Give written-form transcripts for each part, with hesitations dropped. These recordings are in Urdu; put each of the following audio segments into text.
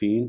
3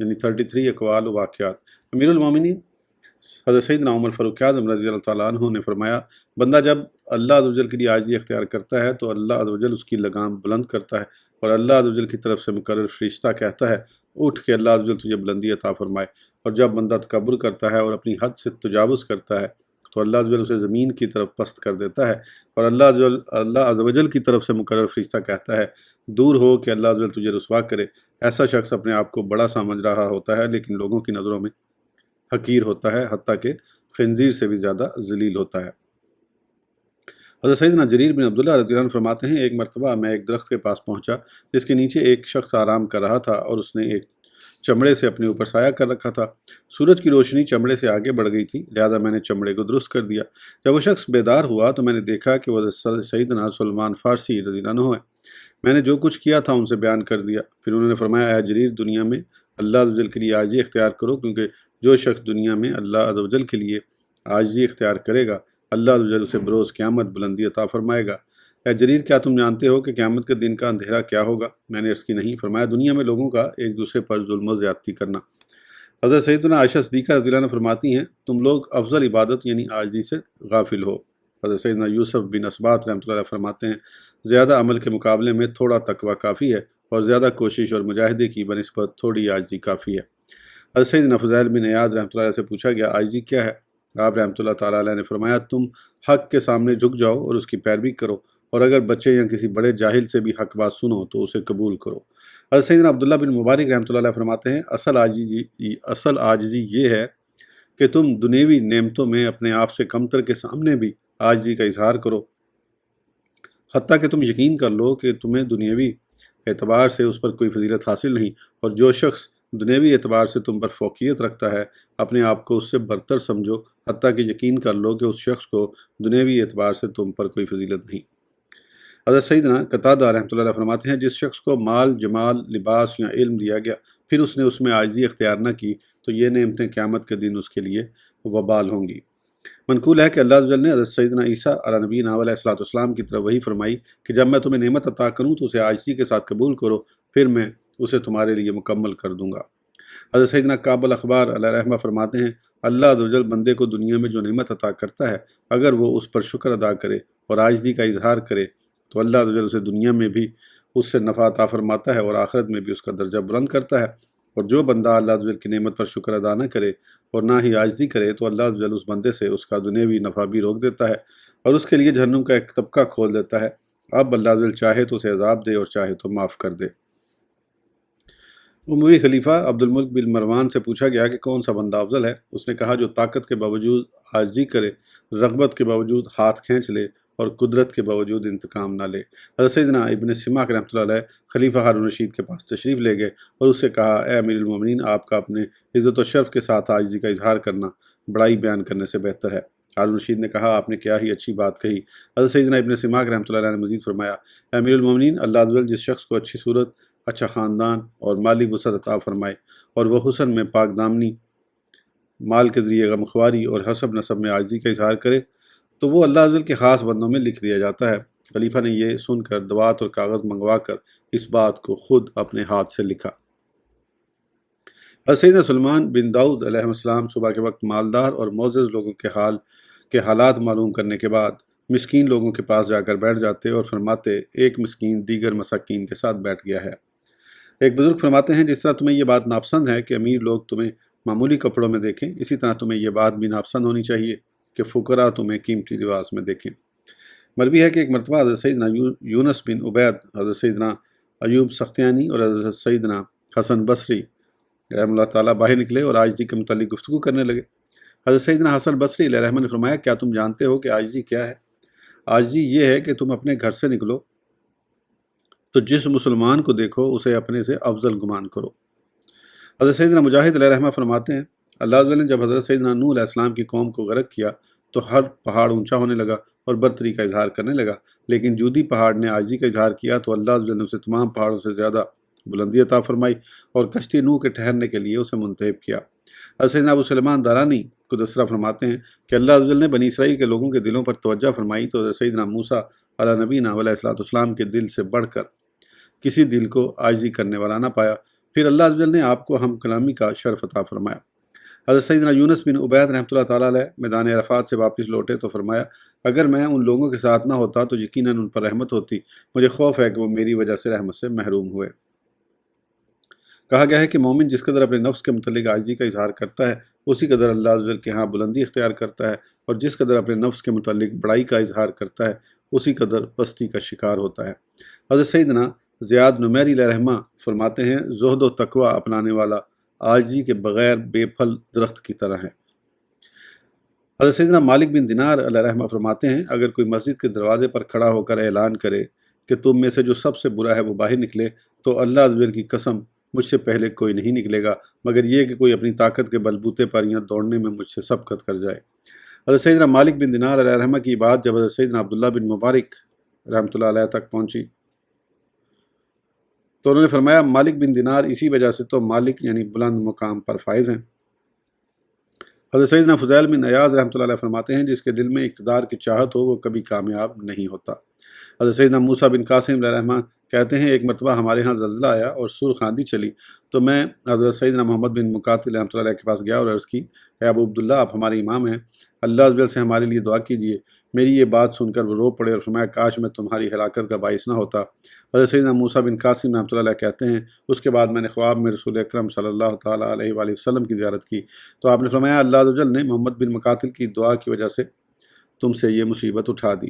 یعنی 33 اقوال و واقعات۔ امیر المومنین حضرت سیدنا عمر فاروق اعظم رضی اللہ تعالیٰ عنہ نے فرمایا، بندہ جب اللہ عز و جل کے لیے عاجزی اختیار کرتا ہے تو اللہ عز و جل اس کی لگام بلند کرتا ہے، اور اللہ عز و جل کی طرف سے مقرر فرشتہ کہتا ہے اٹھ کے اللہ عز و جل تجھے بلندی عطا فرمائے۔ اور جب بندہ تکبر کرتا ہے اور اپنی حد سے تجاوز کرتا ہے تو اللہ عز و جل اسے زمین کی طرف پست کر دیتا ہے، اور اللہ عز و جل کی طرف سے مقرر فرشتہ کہتا ہے دور ہو کہ اللہ عز و جل تجھے رسوا کرے۔ ایسا شخص اپنے آپ کو بڑا سمجھ رہا ہوتا ہے لیکن لوگوں کی نظروں میں حقیر ہوتا ہے، حتیٰ کہ خنزیر سے بھی زیادہ ذلیل ہوتا ہے۔ حضرت سیدنا جریر بن عبداللہ رضی اللہ عنہ فرماتے ہیں، ایک مرتبہ میں ایک درخت کے پاس پہنچا جس کے نیچے ایک شخص آرام کر رہا تھا اور اس نے ایک چمڑے سے اپنے اوپر سایہ کر رکھا تھا۔ سورج کی روشنی چمڑے سے آگے بڑھ گئی تھی، لہذا میں نے چمڑے کو درست کر دیا۔ جب وہ شخص بیدار ہوا تو میں نے دیکھا کہ وہ حضرت سیدنا سلمان فارسی رضی اللہ عنہ ہے۔ میں نے جو کچھ کیا تھا ان سے بیان کر دیا۔ پھر انہوں نے فرمایا، اے جریر، دنیا میں اللہ عز و جل کے لیے عاجزی اختیار کرو، کیونکہ جو شخص دنیا میں اللہ عز و جل کے لیے عاجزی اختیار کرے گا اللہ عز و جل اسے بروز قیامت بلندی عطا فرمائے گا۔ اے جریر، کیا تم جانتے ہو کہ قیامت کے دن کا اندھیرا کیا ہوگا؟ میں نے عرض کی نہیں۔ فرمایا، دنیا میں لوگوں کا ایک دوسرے پر ظلم و زیادتی کرنا۔ حضرت سیدنا عائشہ صدیقہ رضی اللہ عنہ فرماتی ہیں، تم لوگ افضل عبادت یعنی عاجزی سے غافل ہو۔ حضرت سیدنا یوسف بن اسبات رحمۃ اللہ علیہ فرماتے ہیں، زیادہ عمل کے مقابلے میں تھوڑا تقوی کافی ہے، اور زیادہ کوشش اور مجاہدے کی بنسبت تھوڑی عاجزی کافی ہے۔ حضرت سیدنا فضیل بن عیاض رحمۃ اللہ علیہ سے پوچھا گیا، عاجزی کیا ہے؟ آپ رحمۃ اللہ تعالیٰ علیہ نے فرمایا، تم حق کے سامنے جھک جاؤ اور اس کی پیروی کرو، اور اگر بچے یا کسی بڑے جاہل سے بھی حق بات سنو تو اسے قبول کرو۔ حضرت سیدنا عبداللہ بن مبارک رحمۃ اللہ علیہ فرماتے ہیں، اصل عاجزی یہ ہے کہ تم دنیوی نعمتوں میں اپنے آپ سے کمتر کے سامنے بھی عاجزی کا اظہار کرو، حتیٰ کہ تم یقین کر لو کہ تمہیں دنیوی اعتبار سے اس پر کوئی فضیلت حاصل نہیں، اور جو شخص دنیوی اعتبار سے تم پر فوقیت رکھتا ہے اپنے آپ کو اس سے برتر سمجھو، حتیٰ کہ یقین کر لو کہ اس شخص کو دنیوی اعتبار سے تم پر کوئی فضیلت نہیں۔ حضرت سیدنا قتادہ رحمۃ اللہ علیہ فرماتے ہیں، جس شخص کو مال، جمال، لباس یا علم دیا گیا پھر اس نے اس میں عاجزی اختیار نہ کی تو یہ نعمتیں قیامت کے دن اس کے لیے وبال ہوں گی۔ منقول ہے کہ اللہ عز و جل نے حضرت سیدنا عیسیٰ علیہ نبینا علیہ الصلوۃ والسلام کی طرف وحی فرمائی کہ جب میں تمہیں نعمت عطا کروں تو اسے عاجزی کے ساتھ قبول کرو، پھر میں اسے تمہارے لیے مکمل کر دوں گا۔ حضرت سیدنا کعب الاخبار علیہ رحمہ فرماتے ہیں، اللہ عز و جل بندے کو دنیا میں جو نعمت عطا کرتا ہے اگر وہ اس پر شکر ادا کرے اور عاجزی کا اظہار کرے تو اللہ عز و جل اسے دنیا میں بھی اس سے نفع عطا فرماتا ہے اور آخرت میں بھی اس کا درجہ بلند کرتا ہے۔ اور جو بندہ اللہ عز و جل کی نعمت پر شکر ادا نہ کرے اور نہ ہی عاجزی کرے تو اللہ عز و جل اس بندے سے اس کا دنیاوی نفع بھی روک دیتا ہے اور اس کے لیے جہنم کا ایک طبقہ کھول دیتا ہے۔ اب اللہ عز و جل چاہے تو اسے عذاب دے اور چاہے تو معاف کر دے۔ اموی خلیفہ عبد الملک بن مروان سے پوچھا گیا کہ کون سا بندہ افضل ہے؟ اس نے کہا، جو طاقت کے باوجود عاجزی کرے، رغبت کے باوجود ہاتھ کھینچ لے اور قدرت کے باوجود انتقام نہ لے۔ حضرت سیدنا ابن سماک رحمۃ اللہ علیہ خلیفہ ہارون رشید کے پاس تشریف لے گئے اور اس سے کہا، اے امیر المومنین، آپ کا اپنے عزت و شرف کے ساتھ عاجزی کا اظہار کرنا بڑائی بیان کرنے سے بہتر ہے۔ ہارون رشید نے کہا، آپ نے کیا ہی اچھی بات کہی۔ حضرت سیدنا ابن سماک رحمۃ اللہ علیہ نے مزید فرمایا، اے امیر المومنین، اللہ عز و جل جس شخص کو اچھی صورت، اچھا خاندان اور مالی وسعت عطا فرمائے اور وہ حسن میں پاک دامنی، مال کے ذریعے غمخواری اور حسب نسب میں عاجزی کا اظہار کرے تو وہ اللہ عز و جل کے خاص بندوں میں لکھ دیا جاتا ہے۔ خلیفہ نے یہ سن کر دوات اور کاغذ منگوا کر اس بات کو خود اپنے ہاتھ سے لکھا۔ حضرت سیدنا سلمان بن داؤد علیہ السلام صبح کے وقت مالدار اور معزز لوگوں کے حالات معلوم کرنے کے بعد مسکین لوگوں کے پاس جا کر بیٹھ جاتے اور فرماتے، ایک مسکین دیگر مساکین کے ساتھ بیٹھ گیا ہے۔ ایک بزرگ فرماتے ہیں، جس طرح تمہیں یہ بات ناپسند ہے کہ امیر لوگ تمہیں معمولی کپڑوں میں دیکھیں، اسی طرح تمہیں یہ بات بھی ناپسند ہونی چاہیے کہ فقراء تمہیں قیمتی لباس میں دیکھیں۔ مروی ہے کہ ایک مرتبہ حضرت سیدنا یونس بن عبید، حضرت سیدنا ایوب سختیانی اور حضرت سیدنا حسن بصری رحمہ اللہ تعالیٰ باہر نکلے اور عاجزی کے متعلق گفتگو کرنے لگے۔ حضرت سیدنا حسن بصری علیہ رحمہ نے فرمایا، کیا تم جانتے ہو کہ عاجزی کیا ہے؟ عاجزی یہ ہے کہ تم اپنے گھر سے نکلو تو جس مسلمان کو دیکھو اسے اپنے سے افضل گمان کرو۔ حضرت سیدنا مجاہد علیہ رحمہ فرماتے ہیں، اللہ عز و جل نے جب حضرت سیدنا نوح علیہ السلام کی قوم کو غرق کیا تو ہر پہاڑ اونچا ہونے لگا اور برتری کا اظہار کرنے لگا، لیکن جودی پہاڑ نے عاجزی کا اظہار کیا تو اللہ عز و جل نے اسے تمام پہاڑوں سے زیادہ بلندی عطا فرمائی اور کشتی نوح کے ٹھہرنے کے لیے اسے منتخب کیا۔ حضرت سیدنا ابو سلیمان دارانی قدسرہ فرماتے ہیں کہ اللہ عز و جل نے بنی اسرائیل کے لوگوں کے دلوں پر توجہ فرمائی تو حضرت سیدنا موسیٰ علیہ نبینا علیہ الصلوۃ والسلام کے دل سے بڑھ کر کسی دل کو عاجزی کرنے والا نہ پایا۔ پھر اللہ عز و جل نے آپ کو ہم کلامی کا شرف عطا فرمایا۔ حضرت سیدنا یونس بن عبید رحمۃ اللہ تعالیٰ علیہ میدان عرفات سے واپس لوٹے تو فرمایا، اگر میں ان لوگوں کے ساتھ نہ ہوتا تو یقیناً ان پر رحمت ہوتی، مجھے خوف ہے کہ وہ میری وجہ سے رحمت سے محروم ہوئے۔ کہا گیا ہے کہ مومن جس قدر اپنے نفس کے متعلق عاجزی کا اظہار کرتا ہے اسی قدر اللہ عز و جل کے ہاں بلندی اختیار کرتا ہے، اور جس قدر اپنے نفس کے متعلق بڑائی کا اظہار کرتا ہے اسی قدر پستی کا شکار ہوتا ہے۔ حضرت سیدنا زیاد نمیری علیہ رحمہ فرماتے ہیں، زہد و تقوی اپنانے والا عاجزی کے بغیر بے پھل درخت کی طرح ہے۔ حضرت سیدنا مالک بن دینار علیہ رحمہ فرماتے ہیں، اگر کوئی مسجد کے دروازے پر کھڑا ہو کر اعلان کرے کہ تم میں سے جو سب سے برا ہے وہ باہر نکلے، تو اللہ عز و جل کی قسم مجھ سے پہلے کوئی نہیں نکلے گا، مگر یہ کہ کوئی اپنی طاقت کے بلبوتے پر یا دوڑنے میں مجھ سے سبقت کر جائے۔ حضرت سیدنا مالک بن دینار علیہ رحمہ کی بات جب حضرت سیدنا عبداللہ بن مبارک رحمۃ اللہ علیہ تک پہنچی تو انہوں نے فرمایا، مالک بن دینار اسی وجہ سے تو مالک یعنی بلند مقام پر فائز ہیں۔ حضرت سیدنا فضیل بن عیاض رحمۃ اللہ علیہ فرماتے ہیں، جس کے دل میں اقتدار کی چاہت ہو وہ کبھی کامیاب نہیں ہوتا۔ حضرت سیدنا موسیٰ بن قاسم علیہ رحمہ کہتے ہیں، ایک مرتبہ ہمارے ہاں زلزلہ آیا اور سرخ آندھی چلی تو میں حضرت سیدنا محمد بن مقاتل رحمۃ اللہ علیہ کے پاس گیا اور عرض کی، اے ابو عبداللہ، آپ ہمارے امام ہیں، اللہ عز و جل سے ہمارے لیے دعا کیجیے۔ میری یہ بات سن کر وہ رو پڑے اور فرمایا، کاش میں تمہاری ہلاکت کا باعث نہ ہوتا۔ حضرت سیدنا موسیٰ بن قاسم رحمۃ اللہ علیہ کہتے ہیں، اس کے بعد میں نے خواب میں رسول اکرم صلی اللہ تعالیٰ علیہ وآلہ وسلم کی زیارت کی تو آپ نے فرمایا، اللہ عز و جل نے محمد بن مقاتل کی دعا کی وجہ سے تم سے یہ مصیبت اٹھا دی۔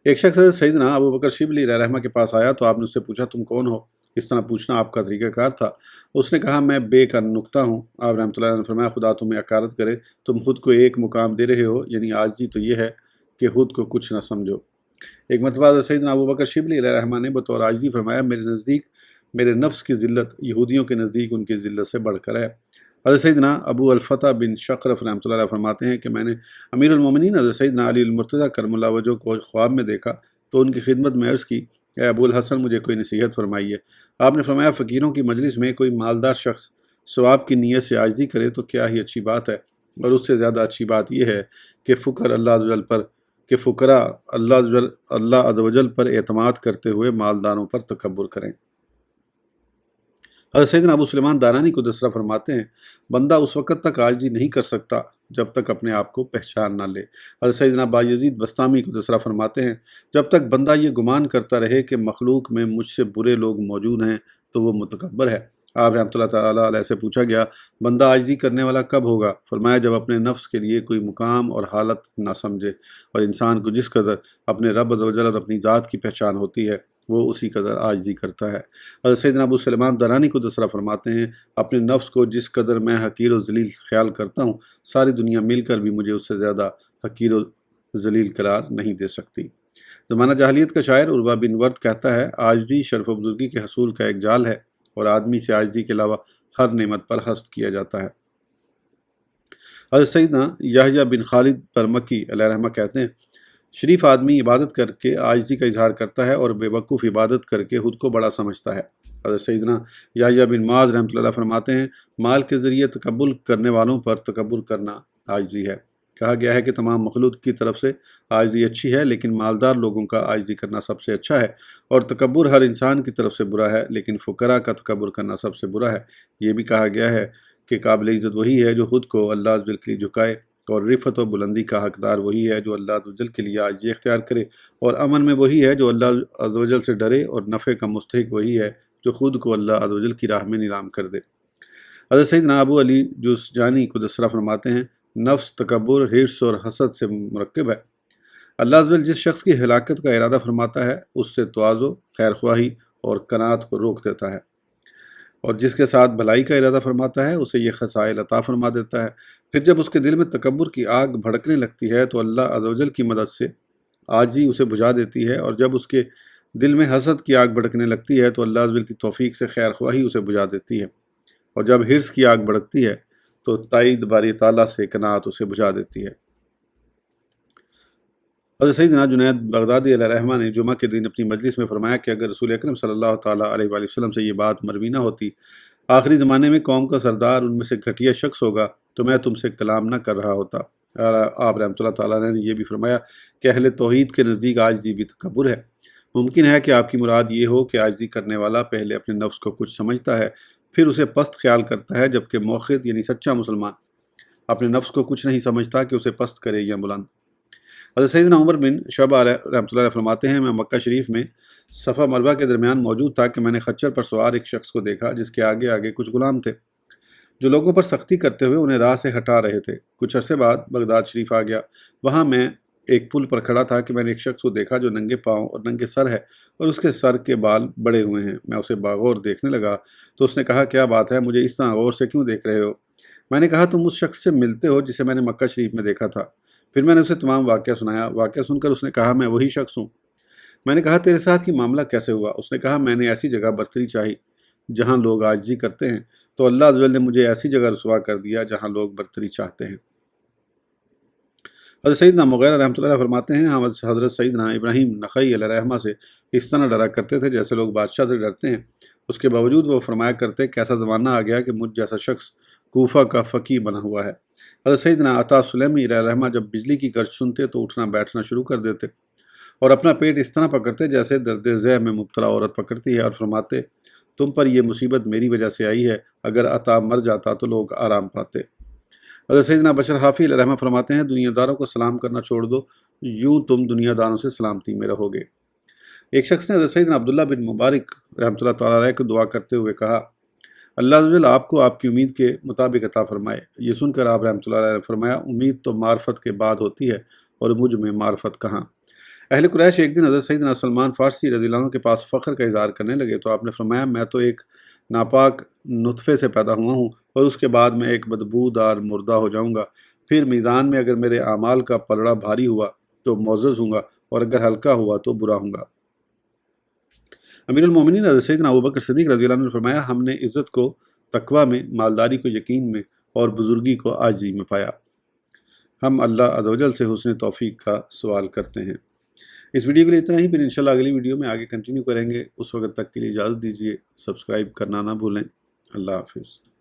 ایک شخص حضرت سیدنا ابو بکر شبلی علیہ رحمہ کے پاس آیا تو آپ نے اس سے پوچھا، تم کون ہو؟ اس طرح پوچھنا آپ کا طریقہ کار تھا۔ اس نے کہا، میں بے کا نکتہ ہوں۔ آپ رحمۃ اللہ علیہ نے فرمایا، خدا تمہیں عکارت کرے، تم خود کو ایک مقام دے رہے ہو، یعنی عاجزی تو یہ ہے کہ خود کو کچھ نہ سمجھو۔ ایک مرتبہ حضرت سیدنا ابو بکر شبلی علیہ رحمہ نے بطور عاجزی فرمایا، میرے نزدیک میرے نفس کی ذلت یہودیوں کے نزدیک ان کی ذلت سے بڑھ کر ہے۔ حضرت سیدنا ابو الفتح بن شقرف رحمۃ اللہ علیہ فرماتے ہیں کہ میں نے امیر المومنین حضرت سیدنا علی المرتضیٰ کرم اللہ وجہہ کو خواب میں دیکھا تو ان کی خدمت میں عرض کی، اے ابو الحسن، مجھے کوئی نصیحت فرمائیے۔ آپ نے فرمایا، فقیروں کی مجلس میں کوئی مالدار شخص ثواب کی نیت سے عاجزی کرے تو کیا ہی اچھی بات ہے، اور اس سے زیادہ اچھی بات یہ ہے کہ فقراء اللہ عز و جل پر اعتماد کرتے ہوئے مالداروں پر تکبر کریں۔ حضرت سیدنا ابو سلیمان دارانی کو دوسرا فرماتے ہیں، بندہ اس وقت تک عاجزی نہیں کر سکتا جب تک اپنے آپ کو پہچان نہ لے۔ حضرت سیدنا بایزید بسطامی کو دوسرا فرماتے ہیں، جب تک بندہ یہ گمان کرتا رہے کہ مخلوق میں مجھ سے برے لوگ موجود ہیں تو وہ متکبر ہے۔ آپ رحمۃ اللہ تعالیٰ علیہ سے پوچھا گیا، بندہ عاجزی کرنے والا کب ہوگا؟ فرمایا، جب اپنے نفس کے لیے کوئی مقام اور حالت نہ سمجھے، اور انسان کو جس قدر اپنے رب عز و جل اور اپنی ذات کی پہچان ہوتی ہے وہ اسی قدر عاجزی کرتا ہے۔ حضرت سیدنا ابو سلیمان دارانی کو دوسرا فرماتے ہیں، اپنے نفس کو جس قدر میں حقیر و ذلیل خیال کرتا ہوں، ساری دنیا مل کر بھی مجھے اس سے زیادہ حقیر و ذلیل قرار نہیں دے سکتی۔ زمانہ جاہلیت کا شاعر عروہ بن ورد کہتا ہے، عاجزی شرف و بزرگی کے حصول کا ایک جال ہے، اور آدمی سے عاجزی کے علاوہ ہر نعمت پر حسد کیا جاتا ہے۔ حضرت سیدنا یحییٰ بن خالد برمکی علیہ رحمہ کہتے ہیں، شریف آدمی عبادت کر کے عاجزی کا اظہار کرتا ہے اور بے وقوف عبادت کر کے خود کو بڑا سمجھتا ہے۔ حضرت سیدنا یحییٰ بن معاذ رحمۃ اللہ علیہ فرماتے ہیں، مال کے ذریعے تکبر کرنے والوں پر تکبر کرنا عاجزی ہے۔ کہا گیا ہے کہ تمام مخلوق کی طرف سے عاجزی اچھی ہے، لیکن مالدار لوگوں کا عاجزی کرنا سب سے اچھا ہے، اور تکبر ہر انسان کی طرف سے برا ہے، لیکن فقراء کا تکبر کرنا سب سے برا ہے۔ یہ بھی کہا گیا ہے کہ قابل عزت وہی ہے جو خود کو اللہ عز و جل کے لیے جھکائے، اور رفعت و بلندی کا حقدار وہی ہے جو اللہ عز و جل کے لیے عاجزی اختیار کرے، اور امن میں وہی ہے جو اللہ عز و جل سے ڈرے، اور نفع کا مستحق وہی ہے جو خود کو اللہ عز و جل کی راہ میں نیلام کر دے۔ حضرت سیدنا ابو علی جوزجانی کو دوسرا فرماتے ہیں، نفس تکبر، حرص اور حسد سے مرکب ہے۔ اللہ عز و جل جس شخص کی ہلاکت کا ارادہ فرماتا ہے اس سے تواضع، خیر خواہی اور قناعت کو روک دیتا ہے، اور جس کے ساتھ بھلائی کا ارادہ فرماتا ہے اسے یہ خصائل عطا فرما دیتا ہے۔ پھر جب اس کے دل میں تکبر کی آگ بھڑکنے لگتی ہے تو اللہ عز و جل کی مدد سے عاجزی اسے بجھا دیتی ہے، اور جب اس کے دل میں حسد کی آگ بھڑکنے لگتی ہے تو اللہ عز و جل کی توفیق سے خیر خواہی اسے بجھا دیتی ہے، اور جب حرص کی آگ بھڑکتی ہے تو تائید باری تعالیٰ سے قناعت اسے بجھا دیتی ہے۔ حضرت سیدنا جنید بغدادی علیہ رحمہ نے جمعہ کے دن اپنی مجلس میں فرمایا کہ اگر رسول اکرم صلی اللہ تعالیٰ علیہ وآلہ وسلم سے یہ بات مروی نہ ہوتی، آخری زمانے میں قوم کا سردار ان میں سے گھٹیا شخص ہوگا، تو میں تم سے کلام نہ کر رہا ہوتا۔ آپ رحمۃ اللہ تعالیٰ نے یہ بھی فرمایا کہ اہل توحید کے نزدیک عاجزی بھی تکبر ہے۔ ممکن ہے کہ آپ کی مراد یہ ہو کہ عاجزی کرنے والا پہلے اپنے نفس کو کچھ سمجھتا ہے، پھر اسے پست خیال کرتا ہے، جبکہ موقد یعنی سچا مسلمان اپنے نفس کو کچھ نہیں سمجھتا کہ اسے پست کرے یا بلند۔ حضرت سیدنا عمر بن شعبہ رحمۃ اللہ علیہ فرماتے ہیں، میں مکہ شریف میں صفا مروا کے درمیان موجود تھا کہ میں نے خچر پر سوار ایک شخص کو دیکھا جس کے آگے آگے کچھ غلام تھے جو لوگوں پر سختی کرتے ہوئے انہیں راہ سے ہٹا رہے تھے۔ کچھ عرصے بعد بغداد شریف آ گیا۔ وہاں میں ایک پل پر کھڑا تھا کہ میں نے ایک شخص کو دیکھا جو ننگے پاؤں اور ننگے سر ہے اور اس کے سر کے بال بڑے ہوئے ہیں۔ میں اسے باغور دیکھنے لگا تو اس نے کہا، کیا بات ہے، مجھے اس طرح غور سے کیوں دیکھ رہے ہو؟ میں نے کہا، تم اس شخص سے ملتے ہو جسے میں نے مکہ شریف میں دیکھا تھا۔ پھر میں نے اسے تمام واقعہ سنایا۔ واقعہ سن کر اس نے کہا، میں وہی شخص ہوں۔ میں نے کہا، تیرے ساتھ یہ معاملہ کیسے ہوا؟ اس نے کہا، میں نے ایسی جگہ برتری چاہی جہاں لوگ عاجزی کرتے ہیں تو اللہ عز و جل نے مجھے ایسی جگہ رسوا کر دیا جہاں لوگ برتری چاہتے ہیں۔ حضرت سیدنا مغیرہ رحمۃ اللہ علیہ فرماتے ہیں، ہم حضرت سیدنا ابراہیم نخعی علیہ رحمہ سے اس طرح ڈرا کرتے تھے جیسے لوگ بادشاہ سے ڈرتے ہیں۔ اس کے باوجود وہ فرمایا کرتے، کیسا زمانہ آ گیا کہ مجھ جیسا شخص کوفہ کا فقیہ بنا ہوا ہے۔ حضرت سیدنا عطا سلیمی علیہ رحمہ جب بجلی کی گرج سنتے تو اٹھنا بیٹھنا شروع کر دیتے اور اپنا پیٹ اس طرح پکڑتے جیسے درد ذہ میں مبتلا عورت پکڑتی ہے، اور فرماتے، تم پر یہ مصیبت میری وجہ سے آئی ہے، اگر عطا مر جاتا تو لوگ آرام پاتے۔ حضرت سیدنا بشر حافی علیہ رحمہ فرماتے ہیں، دنیا داروں کو سلام کرنا چھوڑ دو، یوں تم دنیا داروں سے سلامتی میں رہو گے۔ ایک شخص نے حضرت سیدنا عبداللہ بن مبارک رحمۃ اللہ تعالیٰ علیہ کو دعا کرتے ہوئے کہا، اللہ عز و جل آپ کو آپ کی امید کے مطابق عطا فرمائے۔ یہ سن کر آپ رحمۃ اللہ علیہ نے فرمایا، امید تو معرفت کے بعد ہوتی ہے اور مجھ میں معرفت کہاں۔ اہل قریش ایک دن حضرت سیدنا سلمان فارسی رضی اللہ عنہ کے پاس فخر کا اظہار کرنے لگے تو آپ نے فرمایا، میں تو ایک ناپاک نطفے سے پیدا ہوا ہوں اور اس کے بعد میں ایک بدبودار مردہ ہو جاؤں گا۔ پھر میزان میں اگر میرے اعمال کا پلڑا بھاری ہوا تو معزز ہوں گا اور اگر ہلکا ہوا تو برا ہوں گا۔ امیر المومنین حضرت سیدنا ابوبکر صدیق رضی اللہ عنہ نے فرمایا، ہم نے عزت کو تقویٰ میں، مالداری کو یقین میں اور بزرگی کو عاجزی میں پایا۔ ہم اللہ عز و جل سے حسن توفیق کا سوال کرتے ہیں۔ اس ویڈیو کے لیے اتنا ہی، پھر انشاءاللہ اگلی ویڈیو میں آگے کنٹینیو کریں گے۔ اس وقت تک کے لیے اجازت دیجیے، سبسکرائب کرنا نہ بھولیں۔ اللہ حافظ۔